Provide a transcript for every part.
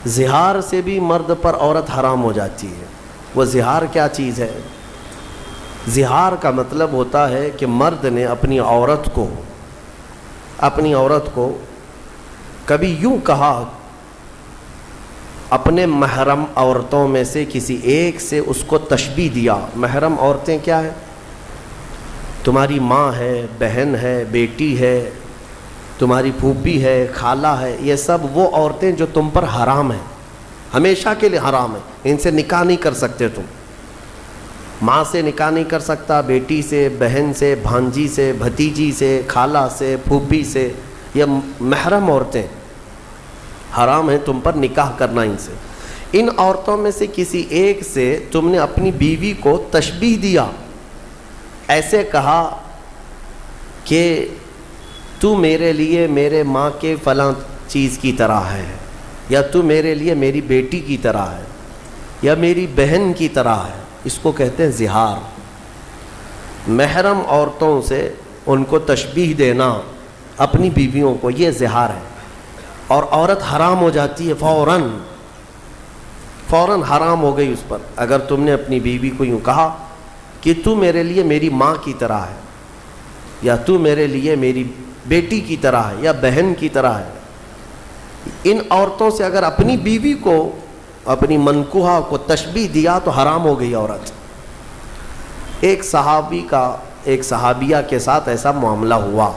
زہار سے بھی مرد پر عورت حرام ہو جاتی ہے۔ وہ زہار کیا چیز ہے؟ زہار کا مطلب ہوتا ہے کہ مرد نے اپنی عورت کو کبھی یوں کہا، اپنے محرم عورتوں میں سے کسی ایک سے اس کو تشبیہ دیا۔ محرم عورتیں کیا ہیں؟ تمہاری ماں ہے، بہن ہے، بیٹی ہے، تمہاری پھوپھی ہے، خالہ ہے، یہ سب وہ عورتیں جو تم پر حرام ہیں، ہمیشہ کے لیے حرام ہیں، ان سے نکاح نہیں کر سکتے تم۔ ماں سے نکاح نہیں کر سکتا، بیٹی سے، بہن سے، بھانجی سے، بھتیجی سے، خالہ سے، پھوپھی سے، یہ محرم عورتیں حرام ہیں تم پر نکاح کرنا ان سے۔ ان عورتوں میں سے کسی ایک سے تم نے اپنی بیوی کو تشبیہ دیا، ایسے کہا کہ تو میرے لیے میرے ماں کے فلاں چیز کی طرح ہے، یا تو میرے لیے میری بیٹی کی طرح ہے، یا میری بہن کی طرح ہے، اس کو کہتے ہیں زہار۔ محرم عورتوں سے ان کو تشبیہ دینا اپنی بیویوں کو، یہ زہار ہے، اور عورت حرام ہو جاتی ہے فوراً حرام ہو گئی اس پر۔ اگر تم نے اپنی بیوی کو یوں کہا کہ تو میرے لیے میری ماں کی طرح ہے، یا تو میرے لیے میری بیٹی کی طرح ہے، یا بہن کی طرح ہے، ان عورتوں سے اگر اپنی بیوی کو، اپنی منکوحہ کو تشبیہ دیا تو حرام ہو گئی عورت۔ ایک صحابیہ کے ساتھ ایسا معاملہ ہوا۔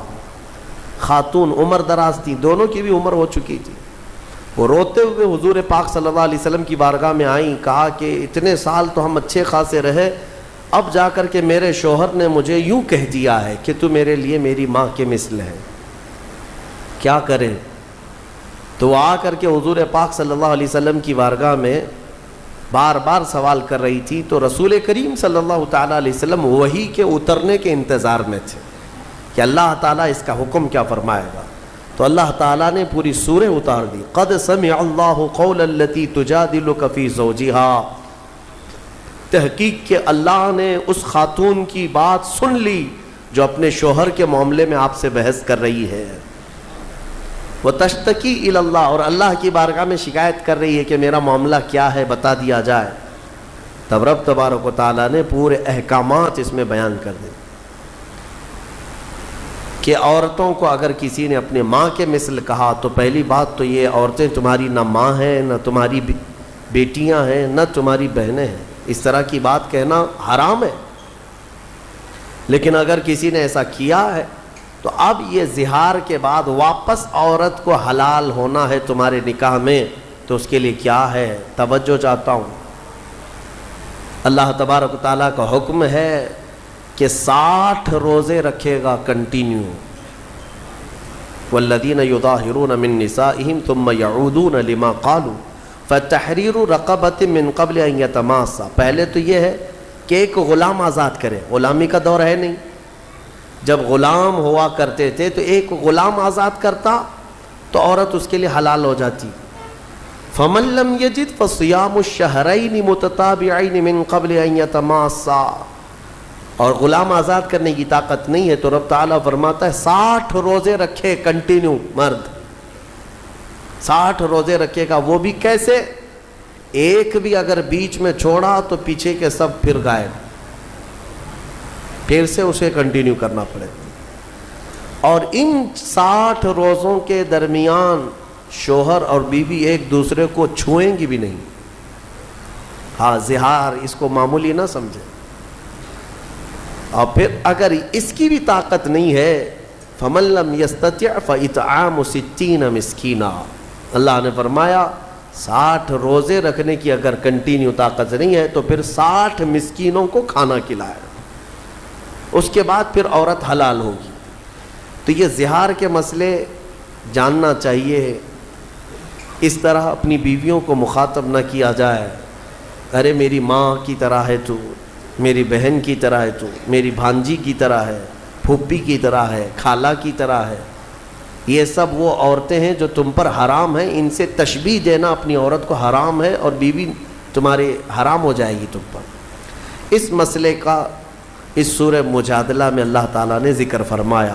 خاتون عمر دراز تھی، دونوں کی بھی عمر ہو چکی تھی، وہ روتے ہوئے حضور پاک صلی اللہ علیہ وسلم کی بارگاہ میں آئیں، کہا کہ اتنے سال تو ہم اچھے خاصے رہے، اب جا کر کے میرے شوہر نے مجھے یوں کہہ دیا ہے کہ تو میرے لیے میری ماں کے مثل ہے، کیا کریں؟ تو وہ آ کر کے حضور پاک صلی اللہ علیہ وسلم کی بارگاہ میں بار بار سوال کر رہی تھی، تو رسول کریم صلی اللہ تعالیٰ علیہ وسلم وحی کے اترنے کے انتظار میں تھے کہ اللہ تعالیٰ اس کا حکم کیا فرمائے گا۔ تو اللہ تعالیٰ نے پوری سورہ اتار دی، قد سمع اللہ قول التی تجادلک فی زوجہا، تحقیق کہ اللہ نے اس خاتون کی بات سن لی جو اپنے شوہر کے معاملے میں آپ سے بحث کر رہی ہے، وتشتکی الی اللہ، اور اللہ کی بارگاہ میں شکایت کر رہی ہے کہ میرا معاملہ کیا ہے، بتا دیا جائے۔ تب رب تبارک و تعالیٰ نے پورے احکامات اس میں بیان کر دی کہ عورتوں کو اگر کسی نے اپنے ماں کے مثل کہا تو پہلی بات تو یہ، عورتیں تمہاری نہ ماں ہیں، نہ تمہاری بیٹیاں ہیں، نہ تمہاری بہنیں ہیں، اس طرح کی بات کہنا حرام ہے۔ لیکن اگر کسی نے ایسا کیا ہے تو اب یہ زہار کے بعد واپس عورت کو حلال ہونا ہے تمہارے نکاح میں، تو اس کے لیے کیا ہے؟ توجہ چاہتا ہوں۔ اللہ تبارک و تعالیٰ کا حکم ہے کہ 60 روزے رکھے گا کنٹینیو۔ والذین یظاہرون من نسائہم ثم یعودون لما قالوا فتحریر رقبۃ من قبل ان یتماسا۔ پہلے تو یہ ہے کہ ایک غلام آزاد کرے، غلامی کا دور ہے نہیں، جب غلام ہوا کرتے تھے تو ایک غلام آزاد کرتا تو عورت اس کے لیے حلال ہو جاتی۔ فمن لم یجد فصیام الشہرین متتابعین من قبل ان یتماسا، اور غلام آزاد کرنے کی طاقت نہیں ہے تو رب تعالیٰ فرماتا ہے 60 روزے رکھے کنٹینیو، مرد 60 روزے رکھے گا۔ وہ بھی کیسے؟ ایک بھی اگر بیچ میں چھوڑا تو پیچھے کے سب پھر غائب، پھر سے اسے کنٹینیو کرنا پڑے۔ اور ان 60 روزوں کے درمیان شوہر اور بیوی ایک دوسرے کو چھوئیں گی بھی نہیں۔ ہاں، زہار اس کو معمولی نہ سمجھے۔ اور پھر اگر اس کی بھی طاقت نہیں ہے، فمن لم یستطع فاطعام 60 مسکینا، اللہ نے فرمایا 60 روزے رکھنے کی اگر کنٹینیو طاقت نہیں ہے تو پھر 60 مسکینوں کو کھانا کھلائے، اس کے بعد پھر عورت حلال ہوگی۔ تو یہ زہار کے مسئلے جاننا چاہیے، اس طرح اپنی بیویوں کو مخاطب نہ کیا جائے، ارے میری ماں کی طرح ہے تو، میری بہن کی طرح ہے تو، میری بھانجی کی طرح ہے، پھوپھی کی طرح ہے، خالہ کی طرح ہے۔ یہ سب وہ عورتیں ہیں جو تم پر حرام ہیں، ان سے تشبیہ دینا اپنی عورت کو حرام ہے، اور بیوی تمہارے حرام ہو جائے گی تم پر۔ اس مسئلے کا اس سورہ مجادلہ میں اللہ تعالیٰ نے ذکر فرمایا۔